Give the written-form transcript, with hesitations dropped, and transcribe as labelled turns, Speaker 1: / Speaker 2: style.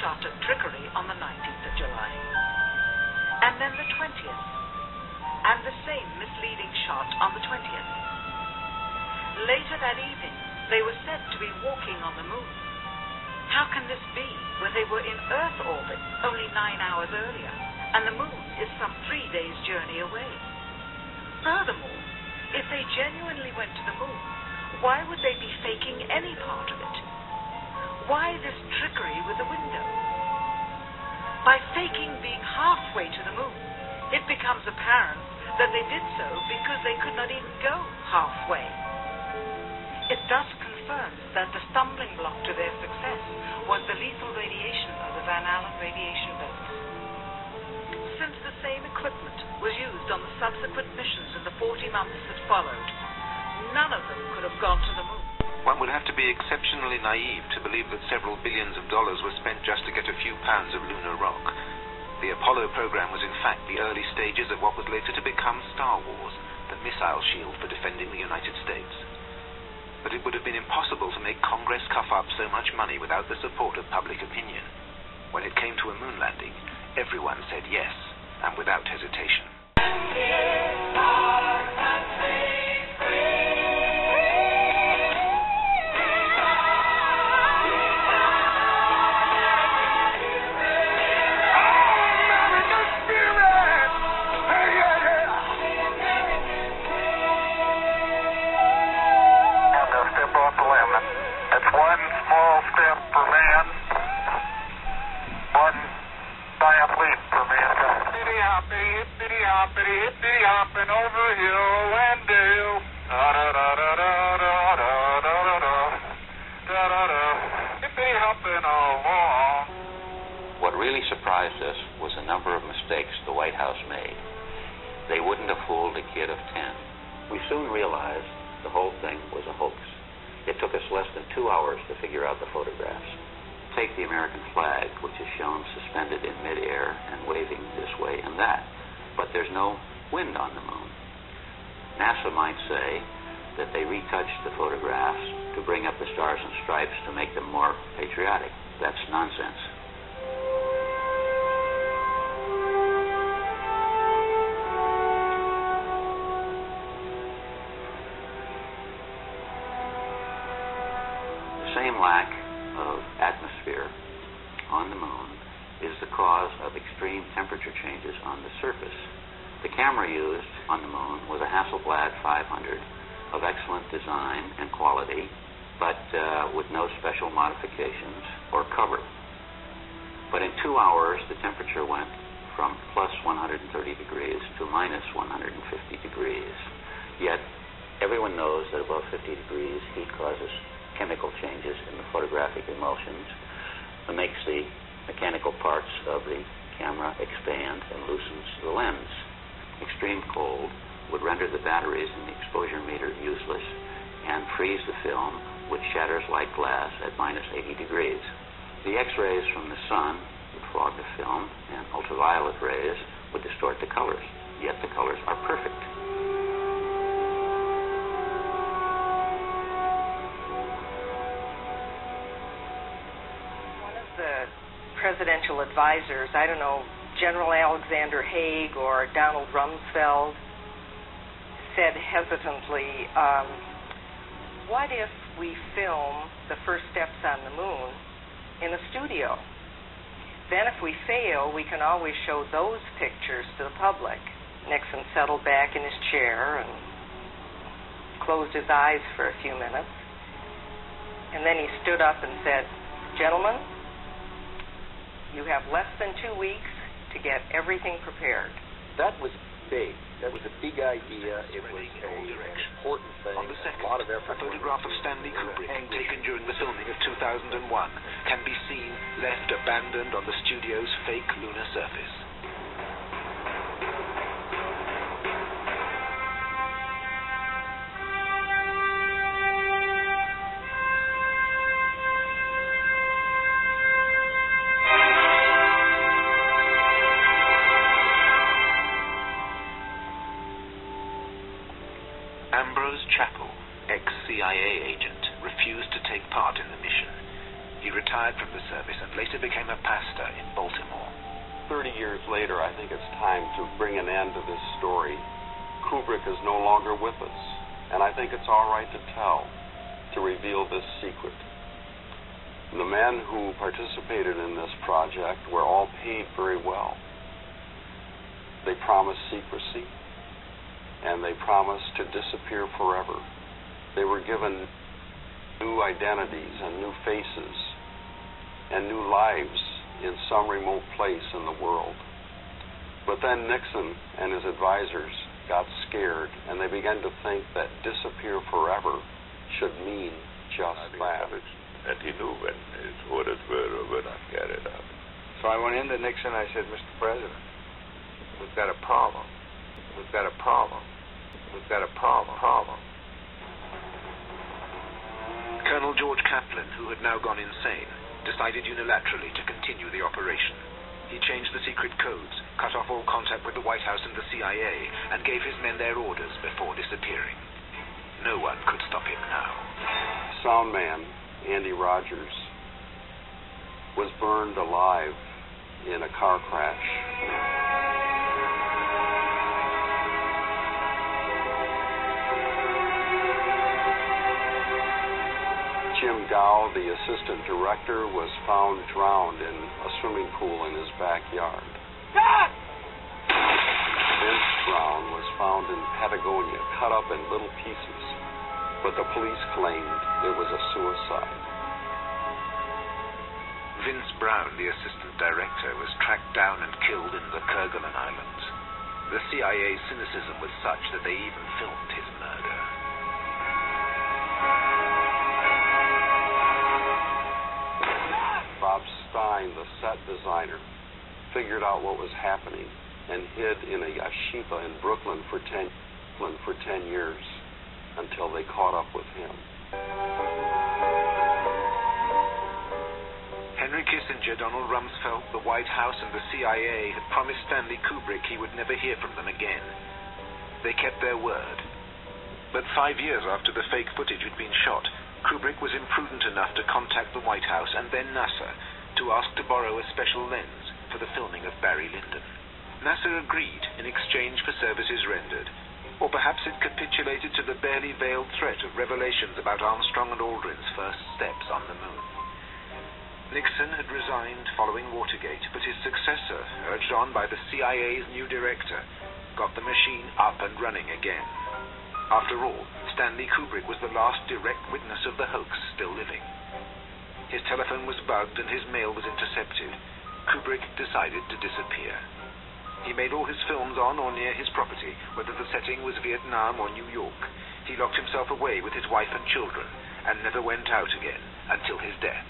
Speaker 1: shot at trickery on the 19th of July. And then the 20th. And the same misleading shot on the 20th. Later that evening, they were said to be walking on the moon. How can this be when they were in Earth orbit only 9 hours earlier, and the moon is some 3 days' journey away? Furthermore, if they genuinely went to the moon, why would they be faking any part of it? Why this trickery with the window? By faking being halfway to the moon, it becomes apparent that they did so because they could not even go halfway. It thus confirms that the stumbling block to their success was the lethal radiation of the Van Allen radiation belts. Since the same equipment was used on the subsequent missions in the 40 months that followed, none of them could have gone to the moon.
Speaker 2: One would have to be exceptionally naive to believe that several billions of dollars were spent just to get a few pounds of lunar rock. The Apollo program was in fact the early stages of what was later to become Star Wars, the missile shield for defending the United States. But it would have been impossible to make Congress cough up so much money without the support of public opinion. When it came to a moon landing, everyone said yes, and without hesitation.
Speaker 3: What really surprised us was the number of mistakes the White House made. They wouldn't have fooled a kid of 10. We soon realized the whole thing was a hoax. It took us less than 2 hours to figure out the photographs. Take the American flag, which is shown suspended in midair and waving this way and that, but there's no wind on the moon. NASA might say that they retouched the photographs to bring up the stars and stripes to make them more patriotic. That's nonsense. The same lack of atmosphere on the moon is the cause of extreme temperature changes on the surface. The camera used on the moon was a Hasselblad 500 of excellent design and quality, but with no special modifications or cover. But in 2 hours, the temperature went from plus 130 degrees to minus 150 degrees. Yet, everyone knows that above 50 degrees, heat causes chemical changes in the photographic emulsions that makes the mechanical parts of the camera expand and loosens the lens. Extreme cold would render the batteries in the exposure meter useless and freeze the film, which shatters like glass at minus 80 degrees. The X-rays from the sun would fog the film, and ultraviolet rays would distort the colors, yet the colors are perfect.
Speaker 4: Presidential advisors, I don't know, General Alexander Haig or Donald Rumsfeld, said hesitantly, what if we film the first steps on the moon in a studio? Then if we fail, we can always show those pictures to the public. Nixon settled back in his chair and closed his eyes for a few minutes. And then he stood up and said, "Gentlemen, you have less than 2 weeks to get everything prepared."
Speaker 5: That was big. That was a big idea. It was an important thing.
Speaker 2: On the second,
Speaker 5: a lot of effort.
Speaker 2: a photograph of Stanley Kubrick, taken during the filming of 2001, can be seen left abandoned on the studio's fake lunar surface. from the service and later became a pastor in Baltimore.
Speaker 6: 30 years later, I think it's time to bring an end to this story. Kubrick is no longer with us, and I think it's all right to tell, to reveal this secret. The men who participated in this project were all paid very well. They promised secrecy, and they promised to disappear forever. They were given new identities and new faces and new lives in some remote place in the world. But then Nixon and his advisors got scared, and they began to think that disappear forever should mean just that.
Speaker 7: And he knew when his orders were not carried out.
Speaker 5: So I went into Nixon and I said, Mr. President, we've got a problem. We've got a problem. We've got a problem.
Speaker 2: Colonel George Kaplan, who had now gone insane, decided unilaterally to continue the operation. He changed the secret codes, cut off all contact with the White House and the CIA, and gave his men their orders before disappearing. No one could stop him now.
Speaker 6: Sound man Andy Rogers was burned alive in a car crash. Jim Dow, the assistant director, was found drowned in a swimming pool in his backyard. Vince Brown was found in Patagonia, cut up in little pieces, but the police claimed it was a suicide.
Speaker 2: Vince Brown, the assistant director, was tracked down and killed in the Kerguelen Islands. The CIA's cynicism was such that they even filmed his murder.
Speaker 6: Bob Stein, the set designer, figured out what was happening and hid in a yeshiva in Brooklyn for 10 years until they caught up with him.
Speaker 2: Henry Kissinger, Donald Rumsfeld, the White House, and the CIA had promised Stanley Kubrick he would never hear from them again. They kept their word. But 5 years after the fake footage had been shot, Kubrick was imprudent enough to contact the White House and then NASA to ask to borrow a special lens for the filming of Barry Lyndon. NASA agreed in exchange for services rendered, or perhaps it capitulated to the barely veiled threat of revelations about Armstrong and Aldrin's first steps on the moon. Nixon had resigned following Watergate, but his successor, urged on by the CIA's new director, got the machine up and running again. After all, Stanley Kubrick was the last direct witness of the hoax still living. His telephone was bugged and his mail was intercepted. Kubrick decided to disappear. He made all his films on or near his property, whether the setting was Vietnam or New York. He locked himself away with his wife and children and never went out again until his death.